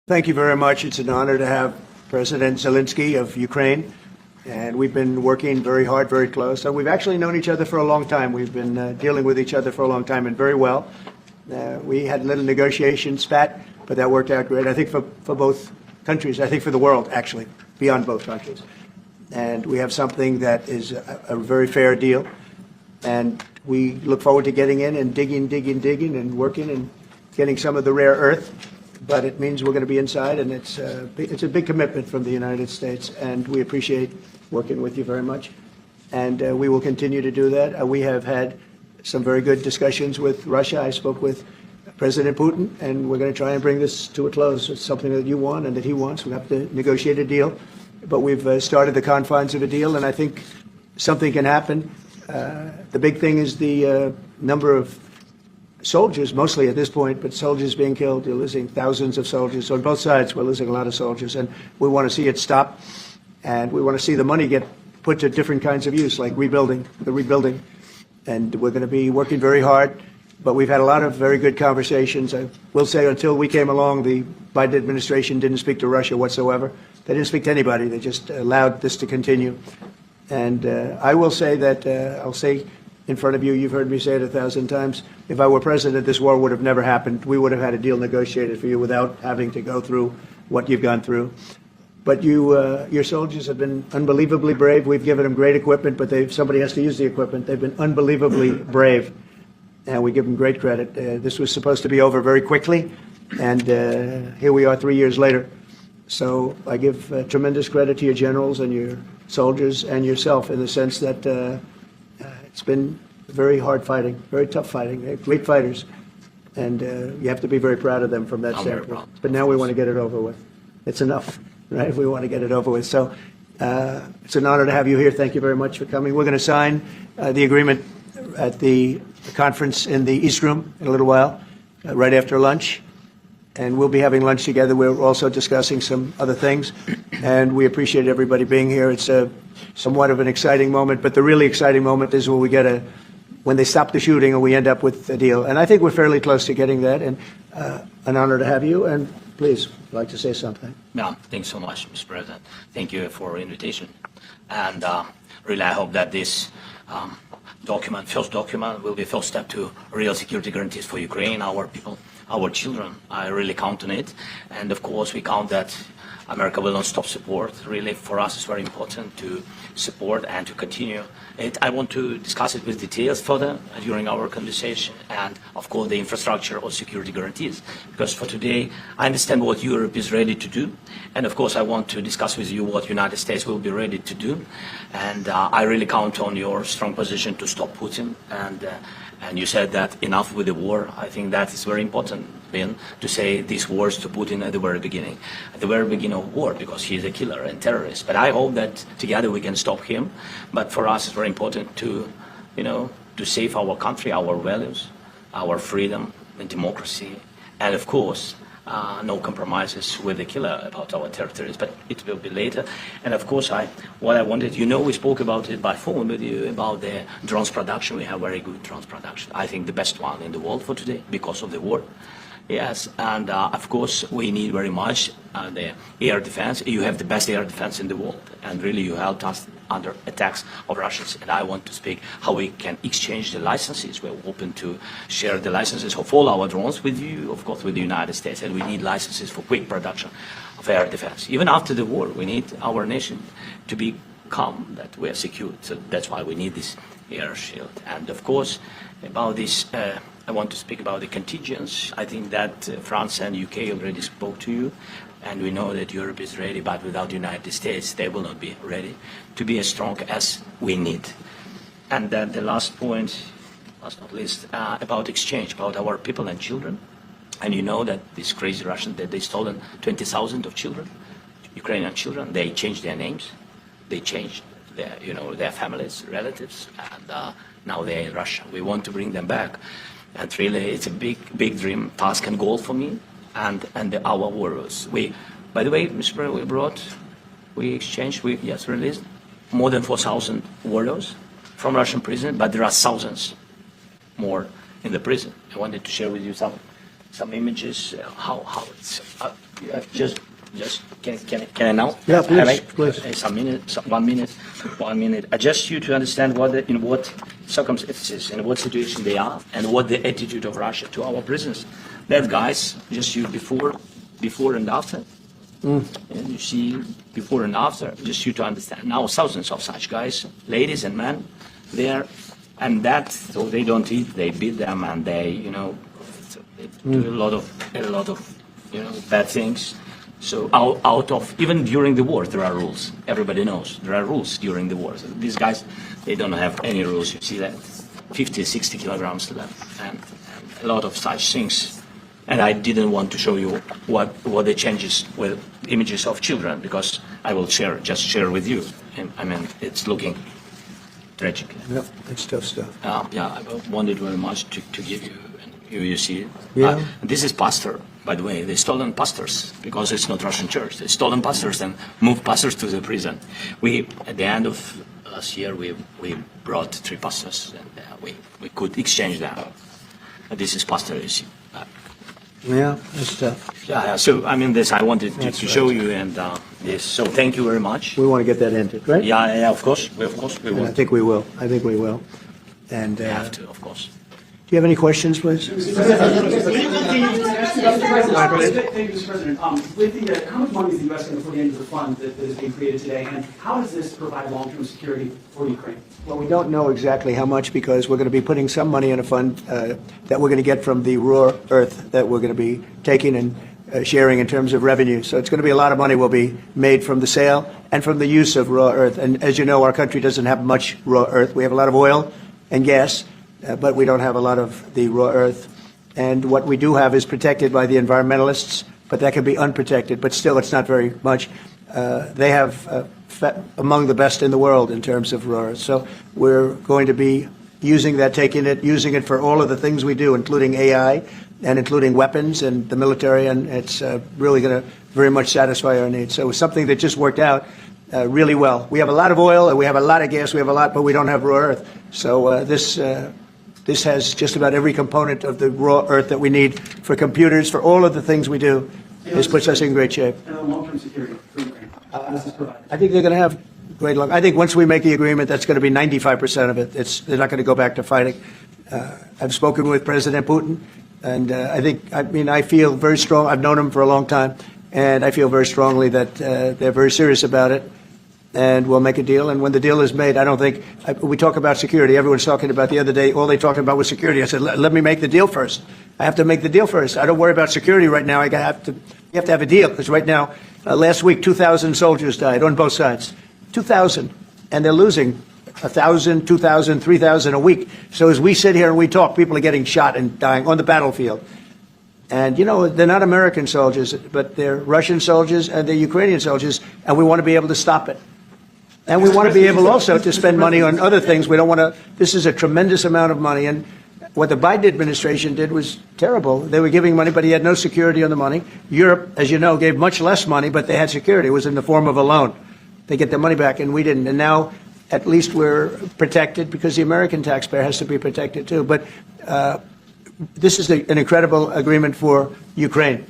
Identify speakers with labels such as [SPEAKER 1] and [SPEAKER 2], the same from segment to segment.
[SPEAKER 1] Thank you very much. It's an honor to have President Zellensky of Ukraine, and we've been working very hard, very close. So we've actually known each other for a long time. We've been dealing with each other for a long time and very well. We had a little negotiation spat, but that worked out great, I think, for both countries. I think for the world, actually, beyond both countries. And we have something that is a very fair deal. And we look forward to getting in and digging and working and getting some of the rare earth. But it means we're going to be inside, and it's a big commitment from the United States, and we appreciate working with you very much. And we will continue to do that. We have had some very good discussions with Russia. I spoke with President Putin, and we're going to try and bring this to a close. It's something that you want and that he wants. We have to negotiate a deal, but we've started the confines of a deal, and I think something can happen. The big thing is the number of soldiers, mostly at this point, but soldiers being killed. You're losing thousands of soldiers. So on both sides, we're losing a lot of soldiers, and we want to see it stop, and we want to see the money get put to different kinds of use, like rebuilding. And we're going to be working very hard, but we've had a lot of very good conversations. I will say until we came along, the Biden administration didn't speak to Russia whatsoever. They didn't speak to anybody. They just allowed this to continue. And I will say that, I'll say in front of you, you've heard me say it 1,000 times, if I were president, this war would have never happened. We would have had a deal negotiated for you without having to go through what you've gone through. But your soldiers have been unbelievably brave. We've given them great equipment, but somebody has to use the equipment. They've been unbelievably brave, and we give them great credit. This was supposed to be over very quickly, and here we are 3 years later. So I give tremendous credit to your generals and your soldiers and yourself in the sense that it's been very hard fighting, very tough fighting. They're great fighters, and you have to be very proud of them from that standpoint. But now we want to get it over with. It's enough, right? We want to get it over with. So it's an honor to have you here. Thank you very much for coming. We're going to sign the agreement at the conference in the East Room in a little while, right after lunch. And we'll be having lunch together. We're also discussing some other things, and we appreciate everybody being here. It's somewhat of an exciting moment, but the really exciting moment is when when they stop the shooting and we end up with a deal. And I think we're fairly close to getting that, and an honor to have you. And please, I'd like to say something.
[SPEAKER 2] Yeah, thanks so much, Mr. President. Thank you for the invitation. And really, I hope that this first document, will be a first step to real security guarantees for Ukraine, our people, our children. I really count on it. And of course, we count that America will not stop support. Really, for us, it's very important to support and to continue it. I want to discuss it with details further during our conversation, and of course, the infrastructure of security guarantees. Because for today, I understand what Europe is ready to do, and of course, I want to discuss with you what United States will be ready to do. And I really count on your strong position to stop Putin. And you said that enough with the war. I think that is very important, Ben, to say these words to Putin at the very beginning of war, because he is a killer and terrorist. But I hope that together we can stop him. But for us, it's very important to, to save our country, our values, our freedom and democracy, and of course, no compromises with the killer about our territories, but it will be later. And of course, what I wanted, we spoke about it by phone with you about the drones production. We have very good drones production. I think the best one in the world for today because of the war. Yes, and of course, we need very much the air defense. You have the best air defense in the world, and really you helped us under attacks of Russians. And I want to speak how we can exchange the licenses. We're open to share the licenses of all our drones with you, of course, with the United States. And we need licenses for quick production of air defense. Even after the war, we need our nation to be calm, that we are secured. So that's why we need this air shield. And of course, about this, I want to speak about the contingents. I think that France and UK already spoke to you, and we know that Europe is ready, but without the United States, they will not be ready to be as strong as we need. And then the last point, last not least, about exchange, about our people and children. And you know that these crazy Russians, that they stolen 20,000 of children, Ukrainian children. They changed their names, they changed their families, relatives, and now they're in Russia. We want to bring them back. And really, it's a big dream, task and goal for me and our warriors. By the way, Mr. President, we released more than 4,000 warriors from Russian prison, but there are thousands more in the prison. I wanted to share with you some images. How it's just can I now?
[SPEAKER 1] Yeah, please,
[SPEAKER 2] Have I-
[SPEAKER 1] please.
[SPEAKER 2] Some minute, 1 minute, 1 minute. I just you to understand in what circumstances, in what situation they are, and what the attitude of Russia to our prisoners. That guys, just you before and after. And you see before and after, just you to understand. Now thousands of such guys, ladies and men, there, and that so they don't eat, they beat them, and they they do a lot of bad things. So out of even during the war there are rules. Everybody knows there are rules during the war. So these guys, they don't have any rules. You see that 50, 60 kilograms left, and a lot of such things. And I didn't want to show you what the changes with images of children, because I will just share with you. And I mean, it's looking tragic.
[SPEAKER 1] Yep, it's tough stuff.
[SPEAKER 2] Yeah, I wanted very much to give you, and you see it.
[SPEAKER 1] Yeah.
[SPEAKER 2] This is pastor, by the way. They stolen pastors, because it's not Russian church. They stolen pastors and moved pastors to the prison. We, at the end of last year, we brought 3 pastors, and we could exchange them. This is pastor, you see.
[SPEAKER 1] Yeah, it's tough.
[SPEAKER 2] Yeah. So I mean, this I wanted to show you, and this. So thank you very much.
[SPEAKER 1] We want to get that ended, right?
[SPEAKER 2] Yeah. Of course, we
[SPEAKER 1] And
[SPEAKER 2] will.
[SPEAKER 1] I think we will. And
[SPEAKER 2] We have to, of course.
[SPEAKER 1] do you have any questions, please?
[SPEAKER 3] Thank you, Mr. President. How much money is the U.S. going to put into the fund that is being created today, and how does this provide long-term security for Ukraine?
[SPEAKER 1] Well, we don't know exactly how much, because we're going to be putting some money in a fund that we're going to get from the raw earth that we're going to be taking and sharing in terms of revenue. So it's going to be a lot of money will be made from the sale and from the use of raw earth. And as you know, our country doesn't have much raw earth. We have a lot of oil and gas, but we don't have a lot of the raw earth. And what we do have is protected by the environmentalists, but that can be unprotected. But still, it's not very much. They have among the best in the world in terms of raw earth. So we're going to be using it for all of the things we do, including AI and including weapons and the military, and it's really going to very much satisfy our needs. So it's something that just worked out really well. We have a lot of oil and we have a lot of gas, but we don't have raw earth. So this has just about every component of the raw earth that we need for computers, for all of the things we do. This puts us in great shape.
[SPEAKER 3] And long-term security for Ukraine. How does this provide?
[SPEAKER 1] I think they're going to have great luck. I think once we make the agreement, that's going to be 95% of it. They're not going to go back to fighting. I've spoken with President Putin, and I feel very strong. I've known him for a long time, and I feel very strongly that they're very serious about it, and we'll make a deal. And when the deal is made, we talk about security. Everyone's talking about the other day, all they talked about was security. I said, let me make the deal first. I have to make the deal first. I don't worry about security right now. You have to have a deal, because right now, last week, 2,000 soldiers died on both sides. 2,000. And they're losing 1,000, 2,000, 3,000 a week. So as we sit here and we talk, people are getting shot and dying on the battlefield. And, they're not American soldiers, but they're Russian soldiers and they're Ukrainian soldiers, and we want to be able to stop it. And we want to be able also to spend money on other things. We don't want to. This is a tremendous amount of money. And what the Biden administration did was terrible. They were giving money, but he had no security on the money. Europe, as you know, gave much less money, but they had security. It was in the form of a loan. They get their money back, and we didn't. And now, at least we're protected, because the American taxpayer has to be protected too. But this is an incredible agreement for Ukraine,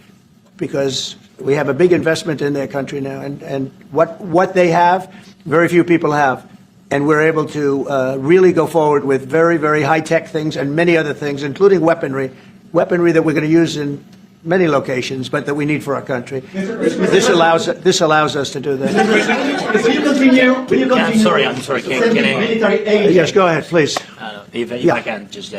[SPEAKER 1] because we have a big investment in their country now. And what they have, very few people have. And we're able to really go forward with very, very high-tech things and many other things, including weaponry that we're going to use in many locations, but that we need for our country. This allows us to do that.
[SPEAKER 3] Will you continue?
[SPEAKER 2] I'm sorry. Can I?
[SPEAKER 3] Military aid.
[SPEAKER 1] Yes, go ahead, please.
[SPEAKER 2] If I can just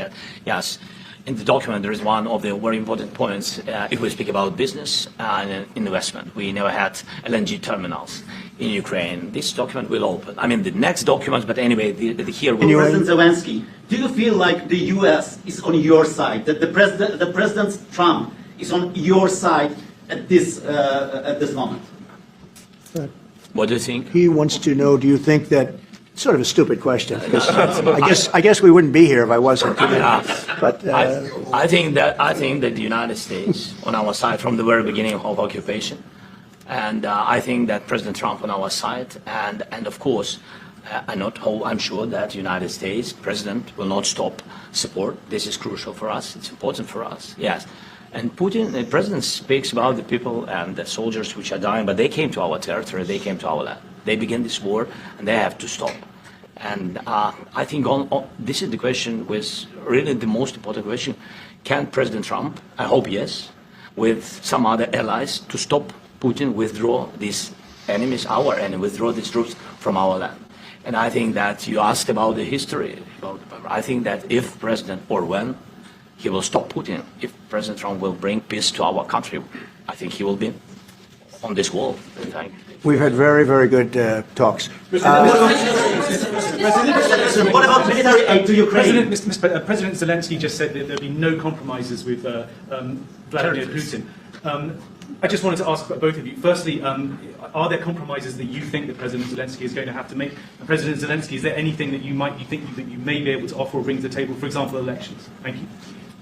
[SPEAKER 2] yes. In the document, there is one of the very important points. If we speak about business and investment, we never had LNG terminals in Ukraine. This document will open. I mean, the next document, but anyway, here will.
[SPEAKER 4] President Zellensky, do you feel like the U.S. is on your side? That the President Trump is on your side at this moment?
[SPEAKER 2] What do you think?
[SPEAKER 1] He wants to know, do you think that, sort of a stupid question, because I guess we wouldn't be here if I wasn't. But
[SPEAKER 2] I think that the United States on our side from the very beginning of occupation, and I think that President Trump on our side, and of course, I'm sure that the United States President will not stop support. This is crucial for us. It's important for us. Yes. And Putin, the president speaks about the people and the soldiers which are dying, but they came to our territory, they came to our land. They began this war, and they have to stop. And I think this is the question, was really the most important question. Can President Trump, I hope yes, with some other allies, to stop Putin, withdraw these enemies, our enemy, withdraw these troops from our land? And I think that you asked about the history. I think that if President, or when, he will stop Putin, if President Trump will bring peace to our country, I think he will be on this wall.
[SPEAKER 1] We've had very, very good talks.
[SPEAKER 4] What about military aid to Ukraine?
[SPEAKER 3] President Zelensky just said that there'll be no compromises with Vladimir Putin. I just wanted to ask both of you. Firstly, are there compromises that you think that President Zelensky is going to have to make? And President Zelensky, is there anything that you think that you may be able to offer or bring to the table, for example, elections? Thank you.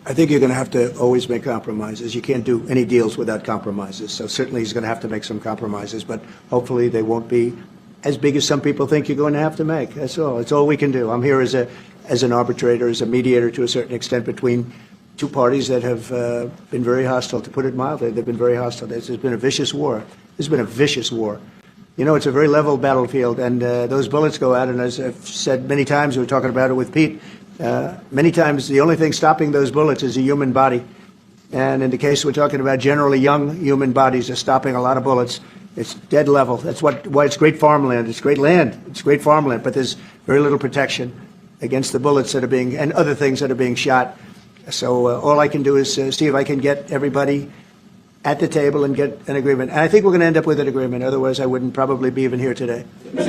[SPEAKER 1] I think you're going to have to always make compromises. You can't do any deals without compromises. So certainly he's going to have to make some compromises, but hopefully they won't be as big as some people think you're going to have to make. That's all. It's all we can do. I'm here as an arbitrator, as a mediator to a certain extent between two parties that have been very hostile, to put it mildly. They've been very hostile. There's been a vicious war. There's been a vicious war. You know, it's a very level battlefield, and those bullets go out, and as I've said many times, we were talking about it with Pete, many times the only thing stopping those bullets is a human body. And in the case we're talking about, generally young human bodies are stopping a lot of bullets. It's dead level. That's why it's great farmland. It's great land. It's great farmland, but there's very little protection against the bullets that are being, and other things that are being shot. So all I can do is see if I can get everybody at the table and get an agreement. And I think we're going to end up with an agreement. Otherwise, I wouldn't probably be even here today.
[SPEAKER 5] Mr.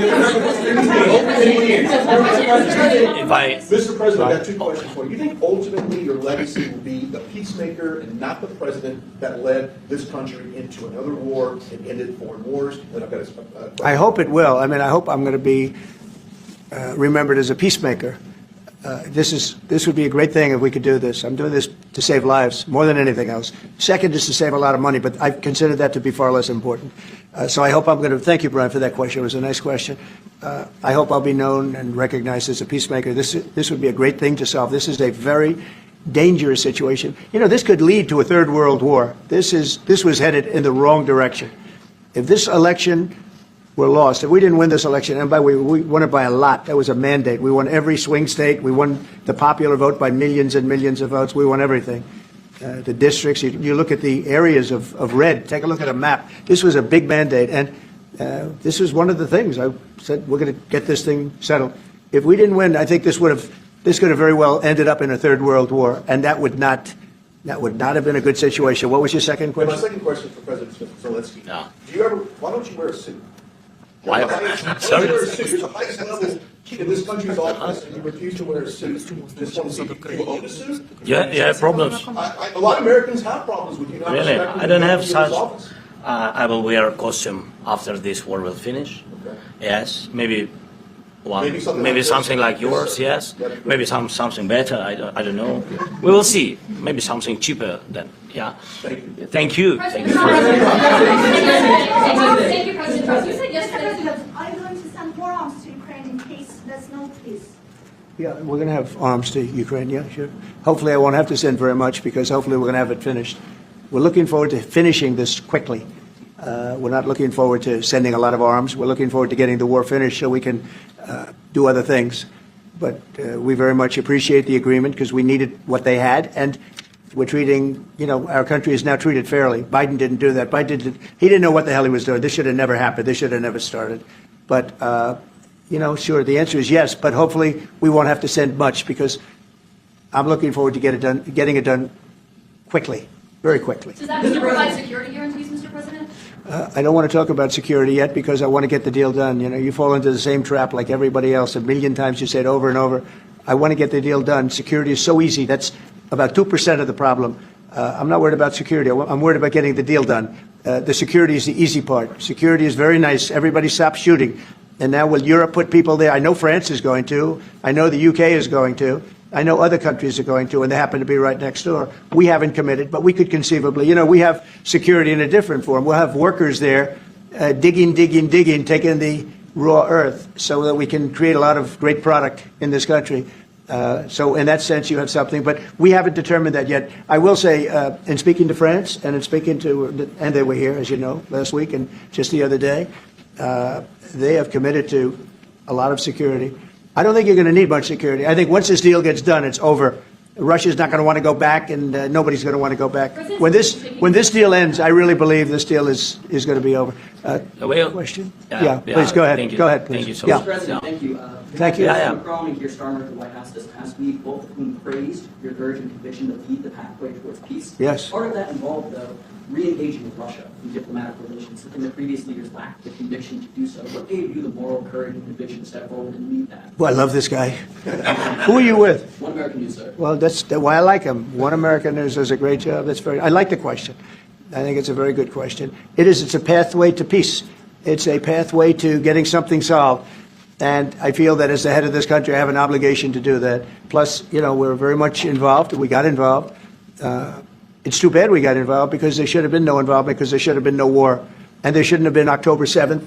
[SPEAKER 5] President, I've got two questions for you. You think ultimately your legacy will be the peacemaker and not the president that led this country into another war and ended foreign wars? And I've got
[SPEAKER 1] I hope it will. I mean, I hope I'm going to be remembered as a peacemaker. This would be a great thing if we could do this. I'm doing this to save lives more than anything else. Second is to save a lot of money, but I consider that to be far less important. So I hope I'm going to thank you, Brian, for that question. It was a nice question. I hope I'll be known and recognized as a peacemaker. This would be a great thing to solve. This is a very dangerous situation. You know, this could lead to a third world war. This was headed in the wrong direction. If this election were lost, if we didn't win this election, and by the way, we won it by a lot. That was a mandate. We won every swing state. We won the popular vote by millions and millions of votes. We won everything. The districts, you look at the areas of red, take a look at a map. This was a big mandate, and this was one of the things. I said, we're going to get this thing settled. If we didn't win, I think this could have very well ended up in a third world war, and that would not have been a good situation. What was your second question?
[SPEAKER 5] My second question for President Zelensky.
[SPEAKER 2] No.
[SPEAKER 5] Why don't you wear a suit?
[SPEAKER 2] Why?
[SPEAKER 5] Sorry? You're the highest level in this country's office, and you refuse to wear a suit. Just want to see if you own a suit.
[SPEAKER 2] You have problems.
[SPEAKER 5] A lot of Americans have problems with you not
[SPEAKER 2] Really?
[SPEAKER 5] respecting
[SPEAKER 2] I don't have
[SPEAKER 5] the
[SPEAKER 2] such.
[SPEAKER 5] office.
[SPEAKER 2] I will wear a costume after this war will finish.
[SPEAKER 5] Okay.
[SPEAKER 2] Yes, maybe one,
[SPEAKER 5] Maybe
[SPEAKER 2] something
[SPEAKER 5] like
[SPEAKER 2] like
[SPEAKER 5] this.
[SPEAKER 2] yours. Yes,
[SPEAKER 5] That'd be great.
[SPEAKER 2] maybe something better. I don't know. We will see. Maybe something cheaper then. Yeah. Thank you.
[SPEAKER 6] Thank you, President Trump. You said yesterday.
[SPEAKER 7] Are you going to send more arms to Ukraine in case there's no peace?
[SPEAKER 1] Yeah, we're going to have arms to Ukraine. Yeah, sure. Hopefully, I won't have to send very much because hopefully we're going to have it finished. We're looking forward to finishing this quickly. We're not looking forward to sending a lot of arms. We're looking forward to getting the war finished so we can do other things. But we very much appreciate the agreement because we needed what they had, and we're treating, our country is now treated fairly. Biden didn't do that. He didn't know what the hell he was doing. This should have never happened. This should have never started. But, sure, the answer is yes, but hopefully we won't have to send much because I'm looking forward to getting it done quickly, very quickly.
[SPEAKER 6] Does that mean you provide security guarantees, Mr. President?
[SPEAKER 1] I don't want to talk about security yet because I want to get the deal done. You fall into the same trap like everybody else. A million times you say it over and over. I want to get the deal done. Security is so easy. That's about 2% of the problem. I'm not worried about security. I'm worried about getting the deal done. The security is the easy part. Security is very nice. Everybody stops shooting. And now will Europe put people there? I know France is going to. I know the UK is going to. I know other countries are going to, and they happen to be right next door. We haven't committed, but we could conceivably. We have security in a different form. We'll have workers there digging, taking the raw earth so that we can create a lot of great product in this country. So in that sense, you have something, but we haven't determined that yet. I will say, in speaking to France and in speaking to, and they were here, as you know, last week and just the other day, they have committed to a lot of security. I don't think you're going to need much security. I think once this deal gets done, it's over. Russia's not going to want to go back, and nobody's going to want to go back. When this deal ends, I really believe this deal is going to be over. Question? Yeah, please go ahead.
[SPEAKER 2] Thank you.
[SPEAKER 1] Go ahead, please.
[SPEAKER 2] Thank you so
[SPEAKER 1] Yeah.
[SPEAKER 2] much.
[SPEAKER 8] President, thank you.
[SPEAKER 1] Thank you.
[SPEAKER 2] Yeah.
[SPEAKER 8] Macron and Keir Starmer at the White House this past week, both of whom praised your courage and conviction to lead the pathway towards peace.
[SPEAKER 1] Yes.
[SPEAKER 8] Part of that involved, though, re-engaging with Russia in diplomatic relations, and the previous leaders lacked the conviction to do so. What gave you the moral courage and conviction to step forward and lead that?
[SPEAKER 1] Well, I love this guy. Who are you with?
[SPEAKER 8] One American News, sir.
[SPEAKER 1] Well, that's why I like him. One American News does a great job. I like the question. I think it's a very good question. It's a pathway to peace. It's a pathway to getting something solved. And I feel that as the head of this country, I have an obligation to do that. Plus, we're very much involved. We got involved. It's too bad we got involved because there should have been no involvement, because there should have been no war. And there shouldn't have been October 7th.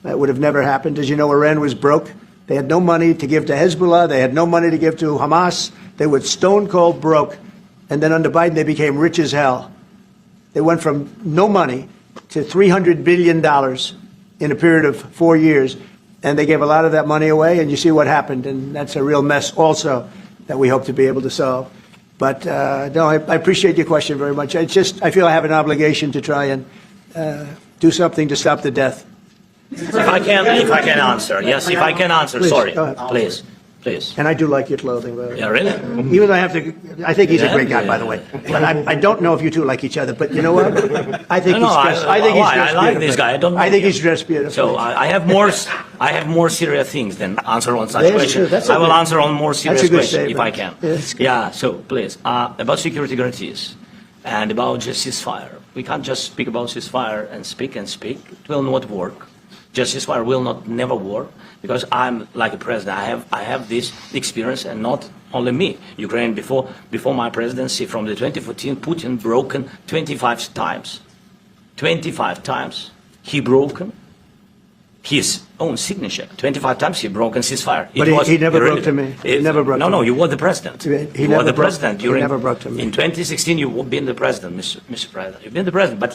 [SPEAKER 1] That would have never happened. As you know, Iran was broke. They had no money to give to Hezbollah. They had no money to give to Hamas. They were stone cold broke. And then under Biden, they became rich as hell. They went from no money to $300 billion in a period of 4 years. And they gave a lot of that money away, and you see what happened. And that's a real mess also that we hope to be able to solve. But no, I appreciate your question very much. I feel I have an obligation to try and do something to stop the death.
[SPEAKER 2] If I can answer. Yes, if I can answer.
[SPEAKER 1] Please,
[SPEAKER 2] Sorry.
[SPEAKER 1] go ahead.
[SPEAKER 2] Please.
[SPEAKER 1] And I do like your clothing, by the way.
[SPEAKER 2] Yeah, really?
[SPEAKER 1] Even though I think he's a
[SPEAKER 2] Yeah?
[SPEAKER 1] great guy, by the way. But I don't know if you two like each other. But you know what? I think
[SPEAKER 2] No,
[SPEAKER 1] he's dressed. I think he's
[SPEAKER 2] why?
[SPEAKER 1] dressed
[SPEAKER 2] I like
[SPEAKER 1] beautifully.
[SPEAKER 2] this guy. I don't know
[SPEAKER 1] I think
[SPEAKER 2] him.
[SPEAKER 1] he's dressed beautifully.
[SPEAKER 2] So I have more serious things than answer on such
[SPEAKER 1] That's
[SPEAKER 2] questions.
[SPEAKER 1] true. That's a
[SPEAKER 2] I will
[SPEAKER 1] good-
[SPEAKER 2] answer on more serious
[SPEAKER 1] that's a good
[SPEAKER 2] questions if I can.
[SPEAKER 1] statement. Yeah, that's good.
[SPEAKER 2] Yeah. So please, about security guarantees and about just ceasefire. We can't just speak about ceasefire and speak and speak. It will not work. Just ceasefire will never work, because I'm like a president. I have this experience, and not only me. Ukraine before my presidency, from the 2014, Putin broken 25 times. 25 times he broken his own signature. 25 times he broken ceasefire.
[SPEAKER 1] But he never broke to me. He never broke to me.
[SPEAKER 2] No, you were the president.
[SPEAKER 1] He
[SPEAKER 2] You
[SPEAKER 1] never
[SPEAKER 2] were the
[SPEAKER 1] broke-
[SPEAKER 2] president
[SPEAKER 1] he
[SPEAKER 2] during.
[SPEAKER 1] never broke to me.
[SPEAKER 2] In 2016, you've been the president, Mr. President. You've been the president, but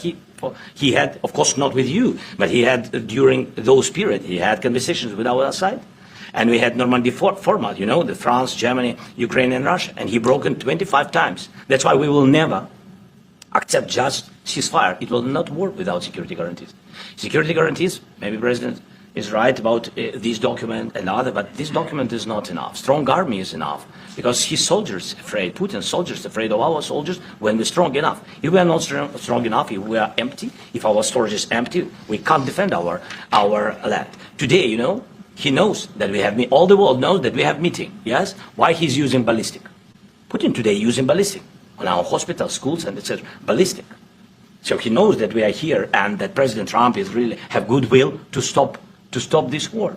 [SPEAKER 2] he had, of course, not with you, but he had during those period, he had conversations with our side. And we had Normandy format, the France, Germany, Ukraine, and Russia. And he broken 25 times. That's why we will never accept just ceasefire. It will not work without security guarantees. Security guarantees, maybe President is right about this document and other, but this document is not enough. Strong army is enough, because his soldiers afraid, Putin's soldiers afraid of our soldiers when we're strong enough. If we are not strong enough, if we are empty, if our storage is empty, we can't defend our land. Today, he knows that we have, all the world knows that we have meeting, yes? Why he's using ballistic? Putin today using ballistic on our hospitals, schools, and etc. Ballistic. So he knows that we are here, and that President Trump is really have goodwill to stop this war.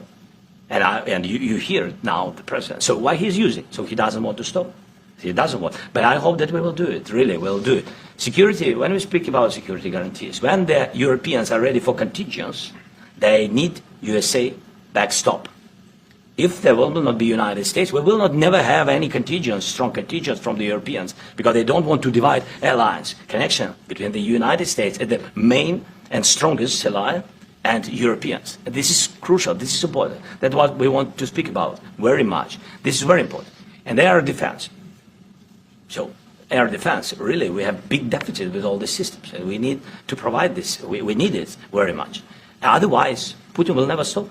[SPEAKER 2] And you hear now the president. So why he's using? So he doesn't want to stop. He doesn't want. But I hope that we will do it. Really, we'll do it. Security. When we speak about security guarantees, when the Europeans are ready for contingents, they need USA backstop. If there will not be United States, we will not never have any contingents, strong contingents from the Europeans, because they don't want to divide alliance, connection between the United States and the main and strongest ally and Europeans. And this is crucial. This is important. That's what we want to speak about very much. This is very important. And air defense. So air defense, really, we have big deficit with all the systems, and we need to provide this. We need it very much. Otherwise, Putin will never stop.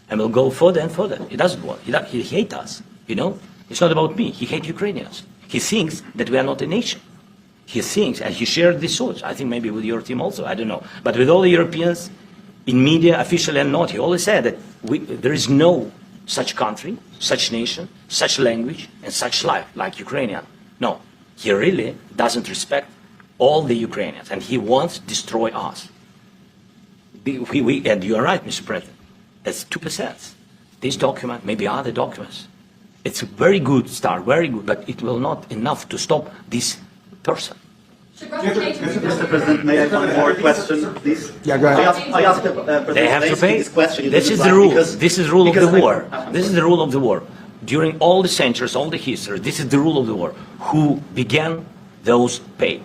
[SPEAKER 2] And will go further and further. He doesn't want. He hates us. It's not about me. He hates Ukrainians. He thinks that we are not a nation. He thinks, and he shared these thoughts. I think maybe with your team also. I don't know. But with all the Europeans, in media, officially and not, he always said that there is no such country, such nation, such language, and such life like Ukrainian. No, he really doesn't respect all the Ukrainians, and he wants to destroy us. And you are right, Mr. President. That's 2%. This document, maybe other documents, it's a very good start, very good, but it will not enough to stop this person.
[SPEAKER 6] Should Russia pay to
[SPEAKER 4] Mr. President, may I have one more question, please?
[SPEAKER 1] Yeah, go ahead.
[SPEAKER 4] I asked President
[SPEAKER 2] They have to
[SPEAKER 4] Zellensky
[SPEAKER 2] pay.
[SPEAKER 4] this question. He
[SPEAKER 2] This
[SPEAKER 4] didn't
[SPEAKER 2] is the
[SPEAKER 4] reply
[SPEAKER 2] rule.
[SPEAKER 4] because-
[SPEAKER 2] This is rule of
[SPEAKER 4] because
[SPEAKER 2] the
[SPEAKER 4] I-
[SPEAKER 2] war. This is the rule of the war. during all the centuries, all the history, this is the rule of the war. Who began, those pay.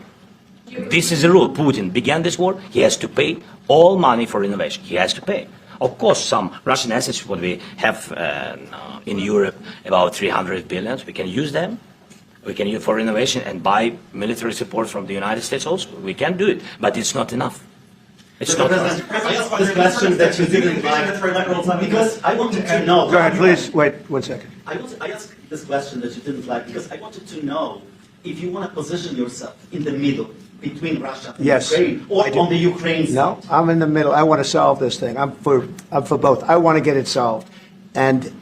[SPEAKER 2] This is the rule. Putin began this war. He has to pay all money for innovation. He has to pay. Of course, some Russian assets, what we have in Europe, about 300 billion, we can use them. We can use for innovation and buy military support from the United States also. We can do it, but it's not enough. It's not enough.
[SPEAKER 4] I asked this question that you didn't like because I wanted to know.
[SPEAKER 1] Go ahead, please. Wait 1 second.
[SPEAKER 4] I asked this question that you didn't like because I wanted to know if you want to position yourself in the middle between Russia and
[SPEAKER 1] Yes,
[SPEAKER 4] Ukraine or
[SPEAKER 1] I do.
[SPEAKER 4] on the Ukraine side.
[SPEAKER 1] No, I'm in the middle. I want to solve this thing. I'm for both. I want to get it solved. And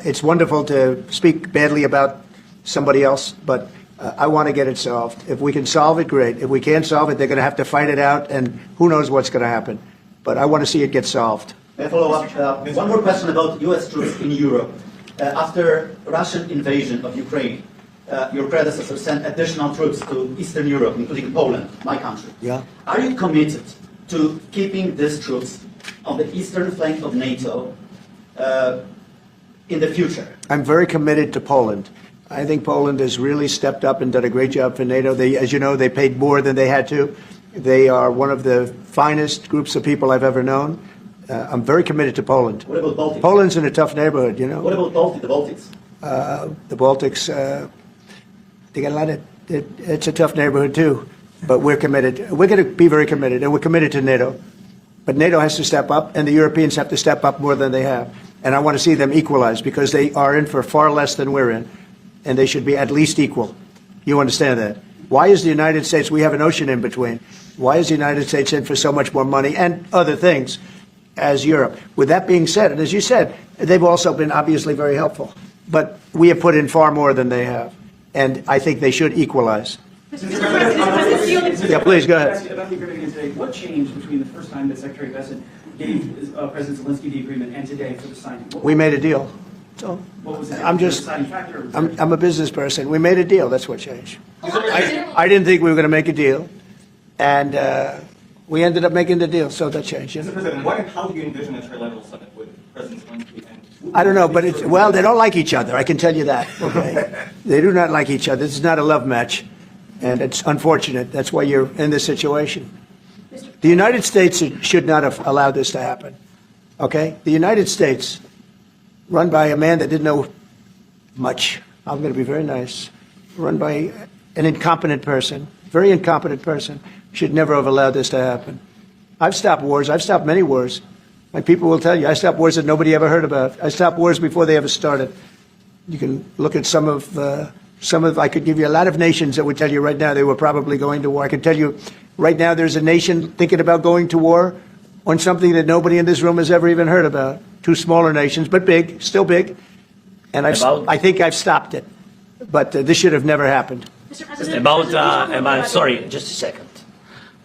[SPEAKER 1] it's wonderful to speak badly about somebody else, but I want to get it solved. If we can solve it, great. If we can't solve it, they're going to have to fight it out, and who knows what's going to happen. But I want to see it get solved.
[SPEAKER 4] May I follow up? One more question about U.S. troops in Europe. After Russian invasion of Ukraine, your predecessor sent additional troops to Eastern Europe, including Poland, my country.
[SPEAKER 1] Yeah.
[SPEAKER 4] Are you committed to keeping these troops on the eastern flank of NATO in the future?
[SPEAKER 1] I'm very committed to Poland. I think Poland has really stepped up and done a great job for NATO. They, as you know, they paid more than they had to. They are one of the finest groups of people I've ever known. I'm very committed to Poland.
[SPEAKER 4] What about Baltics?
[SPEAKER 1] Poland's in a tough neighborhood, you know.
[SPEAKER 4] What about the Baltics?
[SPEAKER 1] The Baltics, they got a lot of. It's a tough neighborhood too, but we're committed. We're going to be very committed, and we're committed to NATO. But NATO has to step up, and the Europeans have to step up more than they have. And I want to see them equalize because they are in for far less than we're in, and they should be at least equal. You understand that? Why is the United States? We have an ocean in between. Why is the United States in for so much more money and other things as Europe? With that being said, and as you said, they've also been obviously very helpful. But we have put in far more than they have. And I think they should equalize. Yeah, please, go ahead.
[SPEAKER 8] About the agreement today, what changed between the first time that Secretary Bessent gave President Zellensky the agreement and today for the signing?
[SPEAKER 1] We made a deal. So
[SPEAKER 8] What was the
[SPEAKER 1] I'm just,
[SPEAKER 8] deciding factor? Or was there-
[SPEAKER 1] I'm a business person. We made a deal. That's what changed. I didn't think we were going to make a deal. And we ended up making the deal. So that changed. You
[SPEAKER 9] Mr.
[SPEAKER 1] know?
[SPEAKER 9] President, what and how do you envision a tri-level summit with President Zellensky and
[SPEAKER 1] I don't know, but it's, well, they don't like each other. I can tell you that. Okay, they do not like each other. This is not a love match, and it's unfortunate. That's why you're in this situation. The United States should not have allowed this to happen. Okay, the United States, run by a man that didn't know much. I'm going to be very nice. Run by an incompetent person, very incompetent person, should never have allowed this to happen. I've stopped wars. I've stopped many wars. My people will tell you, I stopped wars that nobody ever heard about. I stopped wars before they ever started. You can look at some of, I could give you a lot of nations that would tell you right now they were probably going to war. I can tell you right now there's a nation thinking about going to war on something that nobody in this room has ever even heard about. Two smaller nations, but big, still big. And I think I've stopped it. But this should have never happened.
[SPEAKER 6] Mr. President,
[SPEAKER 2] About sorry, just a second.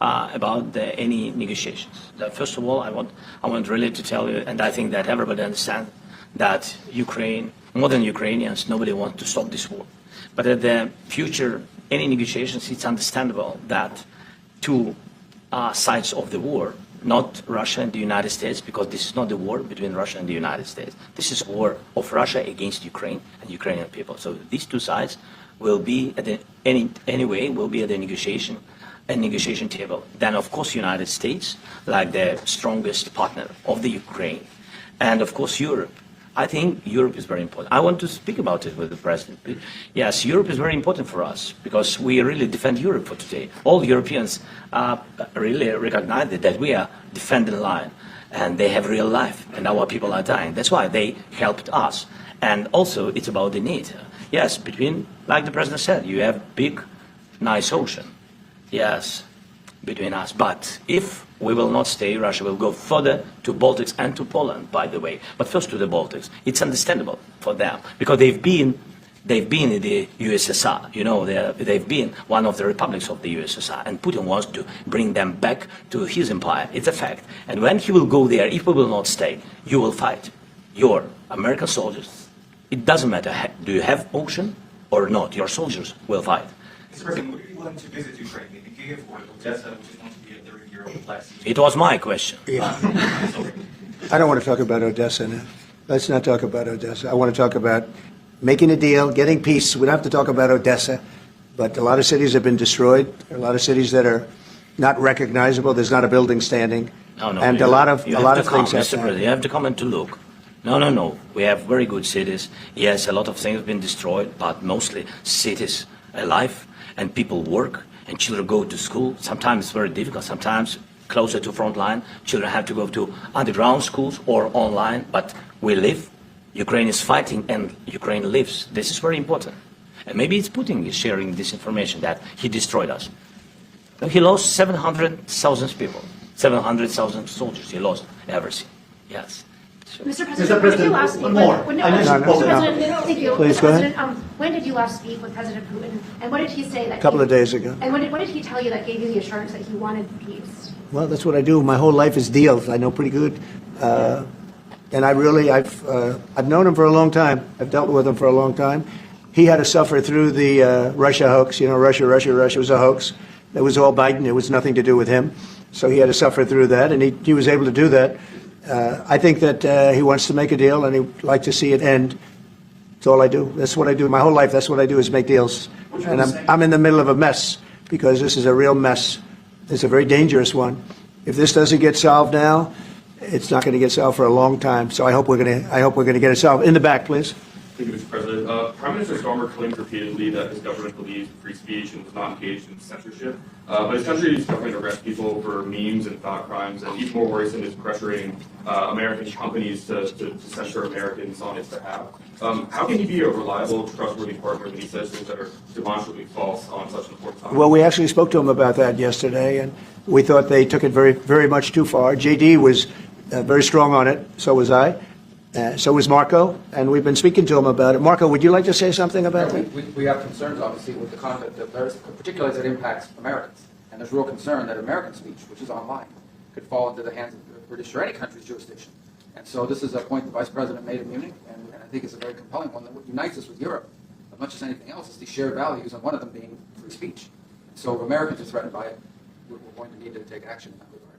[SPEAKER 2] About any negotiations. First of all, I want really to tell you, and I think that everybody understands that Ukraine, more than Ukrainians, nobody wants to stop this war. But at the future, any negotiations, it's understandable that two sides of the war, not Russia and the United States, because this is not a war between Russia and the United States. This is a war of Russia against Ukraine and Ukrainian people. So these two sides will be at will be at the negotiation table. Then, of course, United States, like the strongest partner of the Ukraine, and of course Europe. I think Europe is very important. I want to speak about it with the president. Yes, Europe is very important for us because we really defend Europe for today. All Europeans really recognize that we are defending line, and they have real life, and our people are dying. That's why they helped us. And also, it's about the need. Yes, between, like the president said, you have big, nice ocean. Yes, between us. But if we will not stay, Russia will go further to Baltics and to Poland, by the way. But first to the Baltics. It's understandable for them because they've been in the USSR. You know, they've been one of the republics of the USSR. And Putin wants to bring them back to his empire. It's a fact. And when he will go there, if we will not stay, you will fight. Your American soldiers. It doesn't matter. Do you have ocean or not? Your soldiers will fight.
[SPEAKER 9] Mr. President, would you be willing to visit Ukraine, maybe Kyiv or Odessa, which is going to be a 30-year-old Black Sea?
[SPEAKER 2] It was my question.
[SPEAKER 1] Yeah. I don't want to talk about Odessa now. Let's not talk about Odessa. I want to talk about making a deal, getting peace. We don't have to talk about Odessa, but a lot of cities have been destroyed. There are a lot of cities that are not recognizable. There's not a building standing.
[SPEAKER 2] No,
[SPEAKER 1] and
[SPEAKER 2] you-
[SPEAKER 1] a lot of
[SPEAKER 2] you
[SPEAKER 1] things have
[SPEAKER 2] Mr.
[SPEAKER 1] to
[SPEAKER 2] President,
[SPEAKER 1] happen.
[SPEAKER 2] you have to come and to look. No. We have very good cities. Yes, a lot of things have been destroyed, but mostly cities alive and people work and children go to school. Sometimes it's very difficult. Sometimes closer to front line, children have to go to underground schools or online. But we live. Ukraine is fighting and Ukraine lives. This is very important. And maybe it's Putin is sharing this information that he destroyed us. He lost 700,000 people, 700,000 soldiers. He lost everything. Yes. So,
[SPEAKER 6] Mr.
[SPEAKER 4] Mr.
[SPEAKER 6] President, when did you
[SPEAKER 4] President,
[SPEAKER 6] last speak
[SPEAKER 4] one
[SPEAKER 6] with-
[SPEAKER 4] more.
[SPEAKER 6] when-
[SPEAKER 4] I mentioned
[SPEAKER 1] No, no,
[SPEAKER 6] Mr.
[SPEAKER 1] no.
[SPEAKER 6] President, thank you.
[SPEAKER 1] Please,
[SPEAKER 6] Mr.
[SPEAKER 1] go ahead.
[SPEAKER 6] President, when did you last speak with President Putin? And what did he say that?
[SPEAKER 1] A couple of days ago.
[SPEAKER 6] And what did he tell you that gave you the assurance that he wanted peace?
[SPEAKER 1] Well, that's what I do. My whole life is deals. I know pretty good. And I've known him for a long time. I've dealt with him for a long time. He had to suffer through the Russia hoax. You know, Russia was a hoax. It was all Biden. It was nothing to do with him. So he had to suffer through that, and he was able to do that. I think that he wants to make a deal, and he'd like to see it end. That's all I do. That's what I do. My whole life, that's what I do is make deals. And I'm in the middle of a mess because this is a real mess. It's a very dangerous one. If this doesn't get solved now, it's not going to get solved for a long time. So I hope we're going to get it solved. In the back, please.
[SPEAKER 10] Thank you, Mr. President. Prime Minister Starmer claimed repeatedly that his government believes in free speech and was not engaged in censorship. But his country is government arrests people for memes and thought crimes, and even more worrisome is pressuring American companies to censor Americans on its behalf. How can he be a reliable, trustworthy partner when he says things that are demonstrably false on such an important topic?
[SPEAKER 1] Well, we actually spoke to him about that yesterday, and we thought they took it very, very much too far. JD was very strong on it. So was I. So was Marco, and we've been speaking to him about it. Marco, would you like to say something about that?
[SPEAKER 11] We have concerns, obviously, with the conduct of theirs, particularly as it impacts Americans. And there's real concern that American speech, which is online, could fall into the hands of the British or any country's jurisdiction. And so this is a point the Vice President made in Munich, and I think it's a very compelling one that unites us with Europe, as much as anything else, is these shared values, and one of them being free speech. And so if Americans are threatened by it, we're going to need to take action in that regard.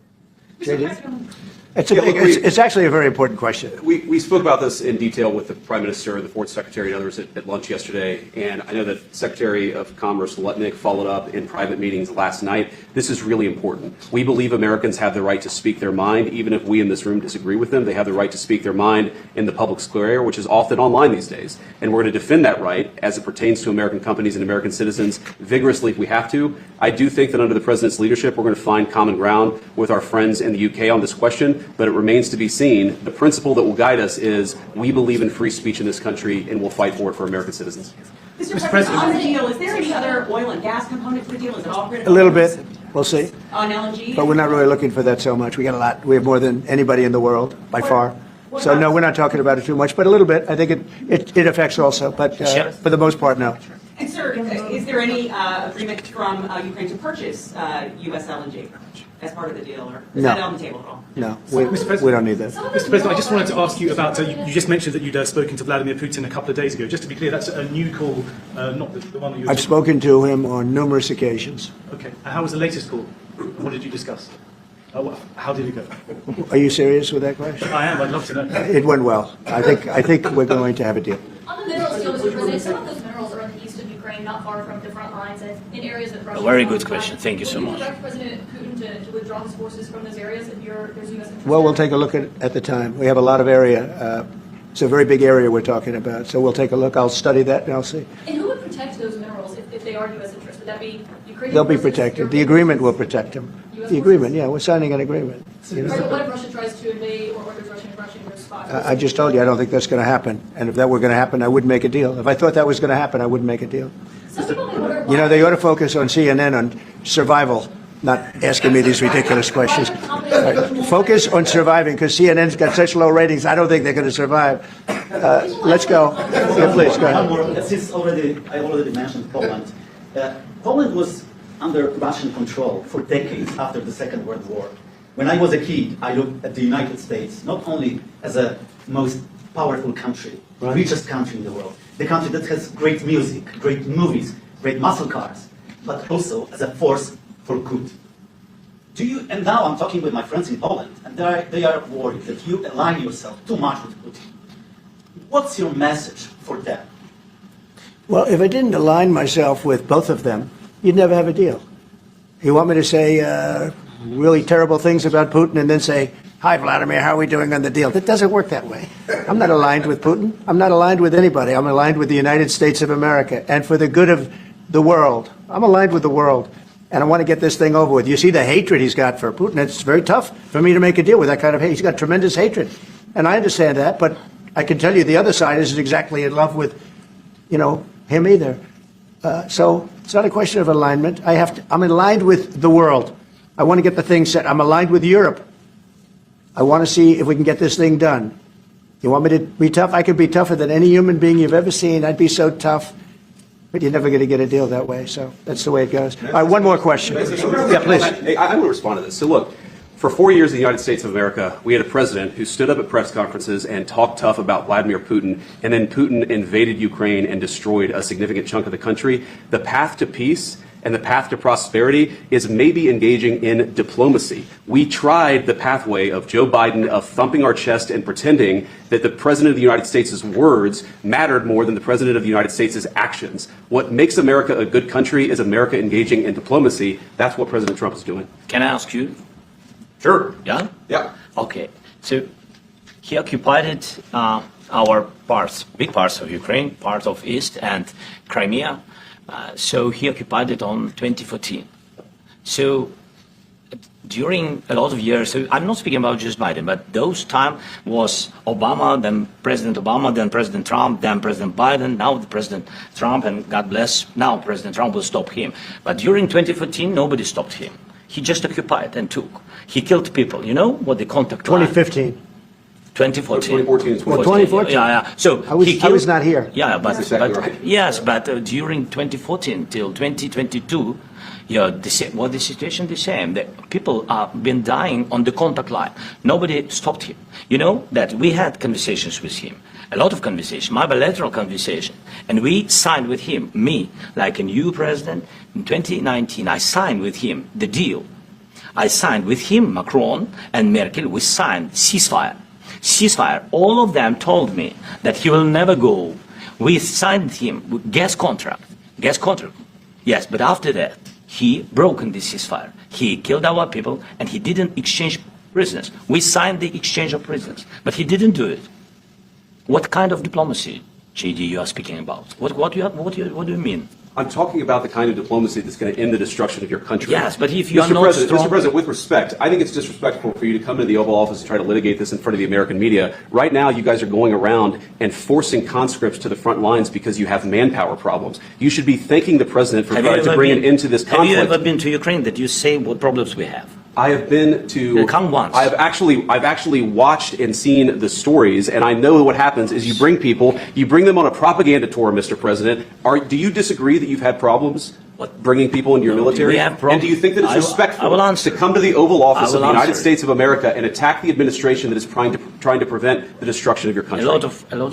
[SPEAKER 1] It's actually a very important question.
[SPEAKER 12] We spoke about this in detail with the Prime Minister, the Foreign Secretary, and others at lunch yesterday, and I know that Secretary of Commerce Lutnick followed up in private meetings last night. This is really important. We believe Americans have the right to speak their mind, even if we in this room disagree with them. They have the right to speak their mind in the public square, which is often online these days, and we're going to defend that right as it pertains to American companies and American citizens vigorously if we have to. I do think that under the President's leadership, we're going to find common ground with our friends in the UK on this question, but it remains to be seen. The principle that will guide us is we believe in free speech in this country, and we'll fight for it for American citizens.
[SPEAKER 3] Mr. President,
[SPEAKER 13] on the deal, is there any other oil and gas component to the deal? Is it all
[SPEAKER 1] A little bit. We'll see.
[SPEAKER 13] on LNG?
[SPEAKER 1] But we're not really looking for that so much. We got a lot. We have more than anybody in the world, by far. So, no, we're not talking about it too much, but a little bit. I think it affects also, but for the most part, no.
[SPEAKER 13] And sir, is there any agreement from Ukraine to purchase U.S. LNG as part of the deal, or is
[SPEAKER 1] No.
[SPEAKER 13] that on the table at all?
[SPEAKER 1] No, we don't need that.
[SPEAKER 3] Mr. President, I just wanted to ask you about, you just mentioned that you'd spoken to Vladimir Putin a couple of days ago. Just to be clear, that's a new call, not the one that you were...
[SPEAKER 1] I've spoken to him on numerous occasions.
[SPEAKER 3] Okay. And how was the latest call? What did you discuss? How did it go?
[SPEAKER 1] Are you serious with that question?
[SPEAKER 3] I am. I'd love to know.
[SPEAKER 1] It went well. I think we're going to have a deal.
[SPEAKER 6] On the minerals deal, Mr. President, some of those minerals are in the east of Ukraine, not far from the front lines, and in areas that Russia...
[SPEAKER 2] A very good question. Thank you so
[SPEAKER 6] Would
[SPEAKER 2] much.
[SPEAKER 6] you direct President Putin to withdraw his forces from those areas if there's U.S. interest?
[SPEAKER 1] Well, we'll take a look at the time. We have a lot of area. It's a very big area we're talking about. So we'll take a look. I'll study that and I'll see.
[SPEAKER 6] And who would protect those minerals if they are U.S. interest? Would that be Ukrainian
[SPEAKER 1] They'll be
[SPEAKER 6] forces,
[SPEAKER 1] protected. The
[SPEAKER 6] European
[SPEAKER 1] agreement will
[SPEAKER 6] forces?
[SPEAKER 1] protect them.
[SPEAKER 6] US
[SPEAKER 1] The agreement, yeah, we're signing an agreement. You
[SPEAKER 6] Right,
[SPEAKER 1] know?
[SPEAKER 6] but what if Russia tries to invade or orders Russian aggression in their spot?
[SPEAKER 1] I just told you I don't think that's going to happen. And if that were going to happen, I wouldn't make a deal. If I thought that was going to happen, I wouldn't make a deal.
[SPEAKER 6] Some people may wonder
[SPEAKER 1] You know,
[SPEAKER 6] why-
[SPEAKER 1] they ought to focus on CNN on survival, not asking me these ridiculous questions. Focus on surviving, because CNN's got such low ratings, I don't think they're going to survive. Let's go. Yeah, please, go
[SPEAKER 4] One
[SPEAKER 1] ahead.
[SPEAKER 4] more. Since I already mentioned Poland. Poland was under Russian control for decades after the Second World War. When I was a kid, I looked at the United States not only as a most powerful country, richest country in the world, the country that has great music, great movies, great muscle cars, but also as a force for good. And now I'm talking with my friends in Poland, and they are worried that you align yourself too much with Putin. What's your message for them?
[SPEAKER 1] Well, if I didn't align myself with both of them, you'd never have a deal. You want me to say really terrible things about Putin and then say, "Hi, Vladimir, how are we doing on the deal?" That doesn't work that way. I'm not aligned with Putin. I'm not aligned with anybody. I'm aligned with the United States of America and for the good of the world. I'm aligned with the world, and I want to get this thing over with. You see the hatred he's got for Putin. It's very tough for me to make a deal with that kind of hate. He's got tremendous hatred, and I understand that, but I can tell you the other side isn't exactly in love with, him either. So it's not a question of alignment. I'm aligned with the world. I want to get the thing set. I'm aligned with Europe. I want to see if we can get this thing done. You want me to be tough? I could be tougher than any human being you've ever seen. I'd be so tough. But you're never going to get a deal that way. So that's the way it goes. All right, one more question. Yeah, please.
[SPEAKER 12] Hey, I want to respond to this. So look, for 4 years in the United States of America, we had a president who stood up at press conferences and talked tough about Vladimir Putin, and then Putin invaded Ukraine and destroyed a significant chunk of the country. The path to peace and the path to prosperity is maybe engaging in diplomacy. We tried the pathway of Joe Biden of thumping our chest and pretending that the President of the United States' words mattered more than the President of the United States' actions. What makes America a good country is America engaging in diplomacy. That's what President Trump is doing.
[SPEAKER 2] Can I ask you?
[SPEAKER 12] Sure.
[SPEAKER 2] Yeah?
[SPEAKER 12] Yeah.
[SPEAKER 2] Okay. So he occupied our parts, big parts of Ukraine, part of East and Crimea. So he occupied it on 2014. So during a lot of years, so I'm not speaking about just Biden, but those time was Obama, then President Obama, then President Trump, then President Biden, now the President Trump, and God bless, now President Trump will stop him. But during 2014, nobody stopped him. He just occupied and took. He killed people. You know what the contact line?
[SPEAKER 1] 2015.
[SPEAKER 2] 2014.
[SPEAKER 12] 2014 and
[SPEAKER 1] 2014.
[SPEAKER 2] Yeah. So
[SPEAKER 1] I was not here.
[SPEAKER 2] Yeah, but,
[SPEAKER 12] That's exactly
[SPEAKER 2] but
[SPEAKER 12] right.
[SPEAKER 2] yes, but during 2014 till 2022, the situation the same. The people have been dying on the contact line. Nobody stopped him. You know that we had conversations with him, a lot of conversations, my bilateral conversation, and we signed with him. Me, like a new president in 2019, I signed with him the deal. I signed with him, Macron and Merkel. We signed ceasefire. All of them told me that he will never go. We signed him with gas contract. Yes, but after that, he broken the ceasefire. He killed our people, and he didn't exchange prisoners. We signed the exchange of prisoners, but he didn't do it. What kind of diplomacy, JD, you are speaking about? What do you mean?
[SPEAKER 12] I'm talking about the kind of diplomacy that's going to end the destruction of your country.
[SPEAKER 2] Yes, but if you are
[SPEAKER 12] Mr.
[SPEAKER 2] not
[SPEAKER 12] President,
[SPEAKER 2] strong...
[SPEAKER 12] Mr. President, with respect, I think it's disrespectful for you to come into the Oval Office and try to litigate this in front of the American media. Right now, you guys are going around and forcing conscripts to the front lines because you have manpower problems. You should be thanking the President for trying to bring an end to this conflict.
[SPEAKER 2] Have you ever been to Ukraine that you say what problems we have?
[SPEAKER 12] I have been to.
[SPEAKER 2] Come once.
[SPEAKER 12] I've actually watched and seen the stories, and I know what happens is you bring people, you bring them on a propaganda tour, Mr. President. Do you disagree that you've had problems bringing people into your military?
[SPEAKER 2] We have problems.
[SPEAKER 12] And do you think that it's respectful
[SPEAKER 2] to
[SPEAKER 12] come to the Oval Office of the United
[SPEAKER 2] answer.
[SPEAKER 12] States of America and attack the administration that is trying to prevent the destruction of your country?
[SPEAKER 2] A lot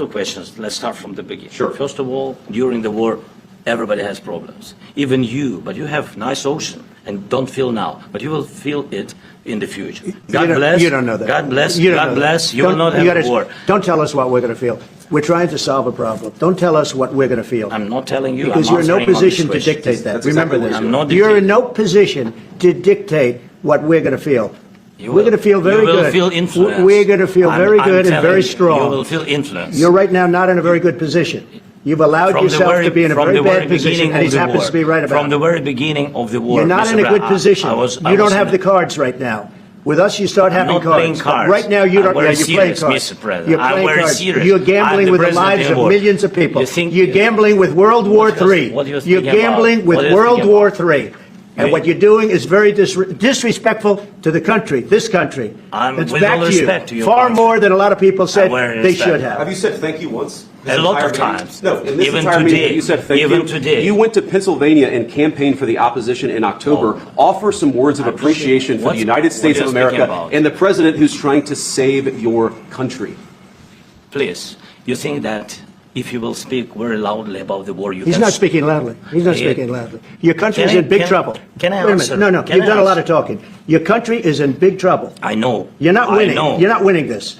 [SPEAKER 2] of questions. Let's start from the beginning.
[SPEAKER 12] Sure.
[SPEAKER 2] First of all, during the war, everybody has problems. Even you, but you have nice ocean and don't feel now, but you will feel it in the future. God bless.
[SPEAKER 1] You don't know that.
[SPEAKER 2] God bless.
[SPEAKER 1] You don't
[SPEAKER 2] God
[SPEAKER 1] know
[SPEAKER 2] bless.
[SPEAKER 1] that.
[SPEAKER 2] You will not have a war.
[SPEAKER 1] Don't tell us what we're going to feel. We're trying to solve a problem. Don't tell us what we're going to feel.
[SPEAKER 2] I'm not telling you.
[SPEAKER 1] Because
[SPEAKER 2] I'm
[SPEAKER 1] you're in no
[SPEAKER 2] answering on
[SPEAKER 1] position to
[SPEAKER 2] this question.
[SPEAKER 1] dictate that.
[SPEAKER 12] That's
[SPEAKER 1] Remember
[SPEAKER 12] exactly
[SPEAKER 1] this.
[SPEAKER 12] what
[SPEAKER 2] I'm not
[SPEAKER 1] You're
[SPEAKER 2] dictating.
[SPEAKER 1] in no position to dictate what we're going to feel. We're going to feel very
[SPEAKER 2] You will
[SPEAKER 1] good.
[SPEAKER 2] feel influenced.
[SPEAKER 1] We're going to feel very
[SPEAKER 2] I'm
[SPEAKER 1] good and
[SPEAKER 2] telling
[SPEAKER 1] very
[SPEAKER 2] you,
[SPEAKER 1] strong.
[SPEAKER 2] You will feel influence.
[SPEAKER 1] You're right now not in a very good position. You've allowed yourself to be in a very bad position, and he happens to be right about it.
[SPEAKER 2] From the very beginning of the war.
[SPEAKER 1] You're not
[SPEAKER 2] Mr.
[SPEAKER 1] in a good
[SPEAKER 2] Brown,
[SPEAKER 1] position.
[SPEAKER 2] I
[SPEAKER 1] You don't
[SPEAKER 2] was
[SPEAKER 1] have
[SPEAKER 2] in
[SPEAKER 1] the cards right now. With us, you start having
[SPEAKER 2] not playing
[SPEAKER 1] cards.
[SPEAKER 2] cards.
[SPEAKER 1] Right now, you
[SPEAKER 2] I'm
[SPEAKER 1] don't.
[SPEAKER 2] very
[SPEAKER 1] You're playing
[SPEAKER 2] serious,
[SPEAKER 1] cards.
[SPEAKER 2] Mr. President.
[SPEAKER 1] You're
[SPEAKER 2] I'm
[SPEAKER 1] playing
[SPEAKER 2] very
[SPEAKER 1] cards.
[SPEAKER 2] serious.
[SPEAKER 1] You're
[SPEAKER 2] I'm
[SPEAKER 1] gambling
[SPEAKER 2] the
[SPEAKER 1] with the
[SPEAKER 2] president
[SPEAKER 1] lives
[SPEAKER 2] of
[SPEAKER 1] of
[SPEAKER 2] war.
[SPEAKER 1] millions of people.
[SPEAKER 2] You think-
[SPEAKER 1] You're gambling with World War III.
[SPEAKER 2] what are you
[SPEAKER 1] You're
[SPEAKER 2] thinking about?
[SPEAKER 1] gambling with
[SPEAKER 2] What are you
[SPEAKER 1] World
[SPEAKER 2] thinking
[SPEAKER 1] War
[SPEAKER 2] about?
[SPEAKER 1] III. And what you're doing is very disrespectful to the country, this country. It's
[SPEAKER 2] with
[SPEAKER 1] back
[SPEAKER 2] all
[SPEAKER 1] to
[SPEAKER 2] respect to
[SPEAKER 1] you.
[SPEAKER 2] your
[SPEAKER 1] Far
[SPEAKER 2] country.
[SPEAKER 1] more than a lot of people said
[SPEAKER 2] very
[SPEAKER 1] they
[SPEAKER 2] respect.
[SPEAKER 1] should
[SPEAKER 12] Have
[SPEAKER 1] have.
[SPEAKER 12] you said thank you once?
[SPEAKER 2] A lot of
[SPEAKER 12] entire meeting?
[SPEAKER 2] times.
[SPEAKER 12] No, in this
[SPEAKER 2] Even
[SPEAKER 12] entire
[SPEAKER 2] today.
[SPEAKER 12] meeting, you said thank
[SPEAKER 2] Even
[SPEAKER 12] you.
[SPEAKER 2] today.
[SPEAKER 12] You went to Pennsylvania and campaigned for the opposition in October. Offer some words of appreciation for the United States
[SPEAKER 2] what
[SPEAKER 12] of
[SPEAKER 2] you're speaking
[SPEAKER 12] America
[SPEAKER 2] about.
[SPEAKER 12] and the president who's trying to save your country.
[SPEAKER 2] Please, you think that if you will speak very loudly about the war, you
[SPEAKER 1] He's
[SPEAKER 2] can...
[SPEAKER 1] not speaking loudly. He's not
[SPEAKER 2] Yeah.
[SPEAKER 1] speaking loudly. Your country is
[SPEAKER 2] Can I-
[SPEAKER 1] in big
[SPEAKER 2] can-
[SPEAKER 1] trouble.
[SPEAKER 2] can I
[SPEAKER 1] Wait a
[SPEAKER 2] answer?
[SPEAKER 1] minute. No,
[SPEAKER 2] Can
[SPEAKER 1] you've
[SPEAKER 2] I
[SPEAKER 1] done a lot
[SPEAKER 2] answer?
[SPEAKER 1] of talking. Your country is in big trouble.
[SPEAKER 2] I know.
[SPEAKER 1] You're not winning.
[SPEAKER 2] I know.
[SPEAKER 1] You're not winning this.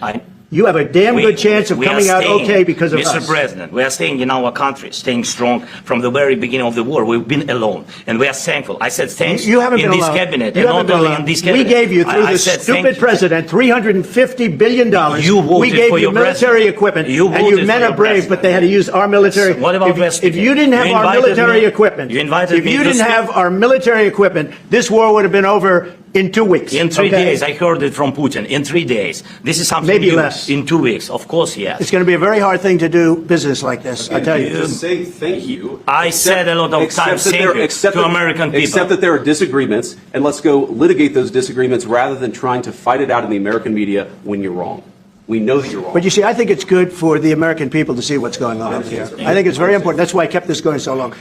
[SPEAKER 1] you have a damn good chance of
[SPEAKER 2] we are
[SPEAKER 1] coming out
[SPEAKER 2] staying,
[SPEAKER 1] okay because of
[SPEAKER 2] Mr.
[SPEAKER 1] us.
[SPEAKER 2] President, we are staying in our country, staying strong from the very beginning of the war. We've been alone, and we are thankful. I said thanks
[SPEAKER 1] You haven't
[SPEAKER 2] in
[SPEAKER 1] been
[SPEAKER 2] this
[SPEAKER 1] alone.
[SPEAKER 2] cabinet,
[SPEAKER 1] You
[SPEAKER 2] and
[SPEAKER 1] haven't
[SPEAKER 2] not
[SPEAKER 1] been
[SPEAKER 2] only
[SPEAKER 1] alone.
[SPEAKER 2] in this cabinet.
[SPEAKER 1] We gave you, through
[SPEAKER 2] I
[SPEAKER 1] this
[SPEAKER 2] said
[SPEAKER 1] stupid
[SPEAKER 2] thank you.
[SPEAKER 1] president, $350 billion.
[SPEAKER 2] You voted
[SPEAKER 1] we gave
[SPEAKER 2] for
[SPEAKER 1] you
[SPEAKER 2] your
[SPEAKER 1] military
[SPEAKER 2] president.
[SPEAKER 1] equipment,
[SPEAKER 2] You
[SPEAKER 1] and you
[SPEAKER 2] voted
[SPEAKER 1] men
[SPEAKER 2] for
[SPEAKER 1] are
[SPEAKER 2] your
[SPEAKER 1] brave,
[SPEAKER 2] president.
[SPEAKER 1] but they had to use our military.
[SPEAKER 2] What about
[SPEAKER 1] If you didn't have
[SPEAKER 2] You
[SPEAKER 1] our
[SPEAKER 2] invited
[SPEAKER 1] military
[SPEAKER 2] me-
[SPEAKER 1] equipment,
[SPEAKER 2] you invited
[SPEAKER 1] if
[SPEAKER 2] me
[SPEAKER 1] you
[SPEAKER 2] to
[SPEAKER 1] didn't
[SPEAKER 2] speak-
[SPEAKER 1] have our military equipment, this war would have been over in 2 weeks.
[SPEAKER 2] In 3
[SPEAKER 1] okay?
[SPEAKER 2] days, I heard it from Putin. In 3 days, this is something
[SPEAKER 1] Maybe
[SPEAKER 2] new.
[SPEAKER 1] less.
[SPEAKER 2] In 2 weeks, of course, yes.
[SPEAKER 1] It's going to be a very hard thing to do business like this, I tell you.
[SPEAKER 12] Just say thank you.
[SPEAKER 2] I said a lot of times thank you to American people.
[SPEAKER 12] Except that there are disagreements, and let's go litigate those disagreements rather than trying to fight it out in the American media when you're wrong. We know that you're wrong.
[SPEAKER 1] But you see, I think it's good for the American people to see what's going on here. I think it's very important. That's why I kept this going so long.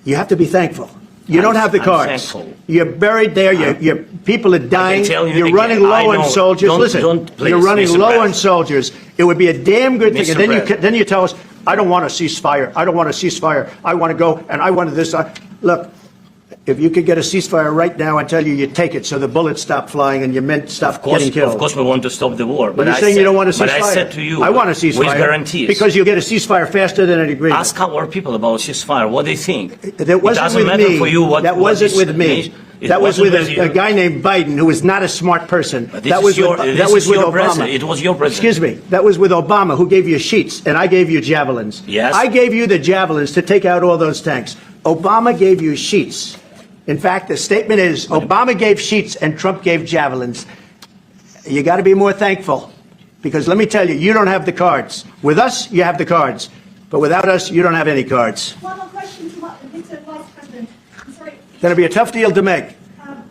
[SPEAKER 1] You have to be thankful. You don't have the
[SPEAKER 2] I'm
[SPEAKER 1] cards.
[SPEAKER 2] thankful.
[SPEAKER 1] You're buried there. Your people are dying.
[SPEAKER 2] tell you
[SPEAKER 1] You're
[SPEAKER 2] again,
[SPEAKER 1] running
[SPEAKER 2] I
[SPEAKER 1] low on
[SPEAKER 2] know.
[SPEAKER 1] soldiers.
[SPEAKER 2] Don't- don't,
[SPEAKER 1] Listen,
[SPEAKER 2] please,
[SPEAKER 1] you're running
[SPEAKER 2] Mr.
[SPEAKER 1] low on
[SPEAKER 2] President.
[SPEAKER 1] soldiers. It would be a damn good thing.
[SPEAKER 2] Mr.
[SPEAKER 1] And then
[SPEAKER 2] President.
[SPEAKER 1] then you tell us, I don't want a ceasefire. I don't want a ceasefire. I want to go, and I wanted this. Look, if you could get a ceasefire right now, I tell you, you'd take it so the bullets stop flying and your men stop getting killed.
[SPEAKER 2] Of course, we want to stop the war.
[SPEAKER 1] But you're
[SPEAKER 2] I
[SPEAKER 1] saying
[SPEAKER 2] said,
[SPEAKER 1] you don't want a ceasefire.
[SPEAKER 2] But I said to you,
[SPEAKER 1] I want a ceasefire.
[SPEAKER 2] with guarantees.
[SPEAKER 1] Because you'll get a ceasefire faster than an agreement.
[SPEAKER 2] Ask our people about ceasefire, what they think.
[SPEAKER 1] That wasn't
[SPEAKER 2] it doesn't
[SPEAKER 1] with
[SPEAKER 2] matter
[SPEAKER 1] me.
[SPEAKER 2] for you what
[SPEAKER 1] that
[SPEAKER 2] what
[SPEAKER 1] wasn't
[SPEAKER 2] is-
[SPEAKER 1] with me.
[SPEAKER 2] It
[SPEAKER 1] That was
[SPEAKER 2] wasn't
[SPEAKER 1] with
[SPEAKER 2] you.
[SPEAKER 1] a guy named Biden, who was not a smart person.
[SPEAKER 2] But this
[SPEAKER 1] That
[SPEAKER 2] is
[SPEAKER 1] was
[SPEAKER 2] your-
[SPEAKER 1] with,
[SPEAKER 2] this
[SPEAKER 1] that was
[SPEAKER 2] is
[SPEAKER 1] with
[SPEAKER 2] your
[SPEAKER 1] Obama.
[SPEAKER 2] president. It was your president.
[SPEAKER 1] Excuse me. That was with Obama, who gave you sheets, and I gave you javelins.
[SPEAKER 2] Yes.
[SPEAKER 1] I gave you the javelins to take out all those tanks. Obama gave you sheets. In fact, the statement is Obama gave sheets and Trump gave javelins. You got to be more thankful, because let me tell you, you don't have the cards. With us, you have the cards, but without us, you don't have any cards.
[SPEAKER 7] One more question to Mr. Vice President. I'm sorry.
[SPEAKER 1] It's going to be a tough deal to make,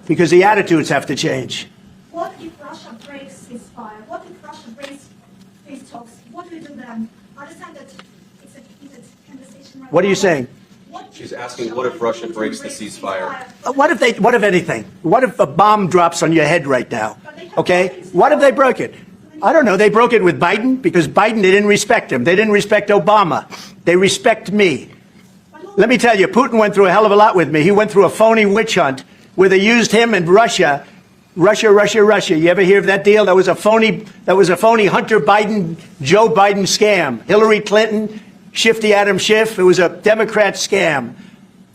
[SPEAKER 1] because the attitudes have to change.
[SPEAKER 7] What if Russia breaks ceasefire? What if Russia breaks peace talks? What do we do then? I understand that it's a heated conversation right
[SPEAKER 1] What are you
[SPEAKER 7] now,
[SPEAKER 1] saying?
[SPEAKER 7] but
[SPEAKER 12] She's asking, what if Russia breaks the ceasefire?
[SPEAKER 1] What if anything? What if a bomb drops on your head right now? Okay? What if they broke it? I don't know. They broke it with Biden because Biden, they didn't respect him. They didn't respect Obama. They respect me. Let me tell you, Putin went through a hell of a lot with me. He went through a phony witch hunt where they used him and Russia. Russia. You ever hear of that deal? That was a phony Hunter Biden, Joe Biden scam. Hillary Clinton, Shifty Adam Schiff. It was a Democrat scam.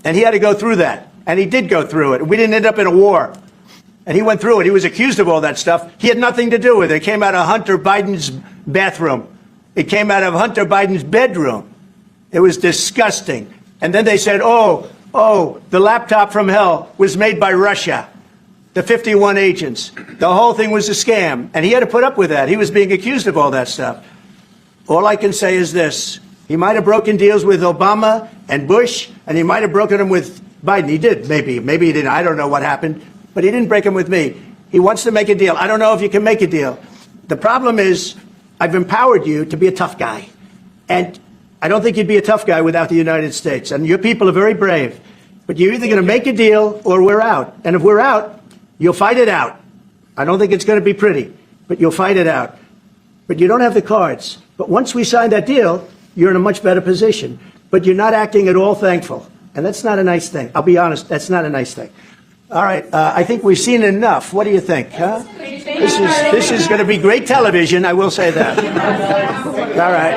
[SPEAKER 1] And he had to go through that. And he did go through it. We didn't end up in a war. And he went through it. He was accused of all that stuff. He had nothing to do with it. It came out of Hunter Biden's bathroom. It came out of Hunter Biden's bedroom. It was disgusting. And then they said, oh, the laptop from hell was made by Russia. The 51 agents. The whole thing was a scam. And he had to put up with that. He was being accused of all that stuff. All I can say is this. He might have broken deals with Obama and Bush, and he might have broken them with Biden. He did, maybe. Maybe he didn't. I don't know what happened. But he didn't break them with me. He wants to make a deal. I don't know if you can make a deal. The problem is I've empowered you to be a tough guy. And I don't think you'd be a tough guy without the United States. And your people are very brave. But you're either going to make a deal or we're out. And if we're out, you'll fight it out. I don't think it's going to be pretty, but you'll fight it out. But you don't have the cards. But once we sign that deal, you're in a much better position. But you're not acting at all thankful. And that's not a nice thing. I'll be honest, that's not a nice thing. All right, I think we've seen enough. What do you think, huh? This is going to be great television, I will say that. All right.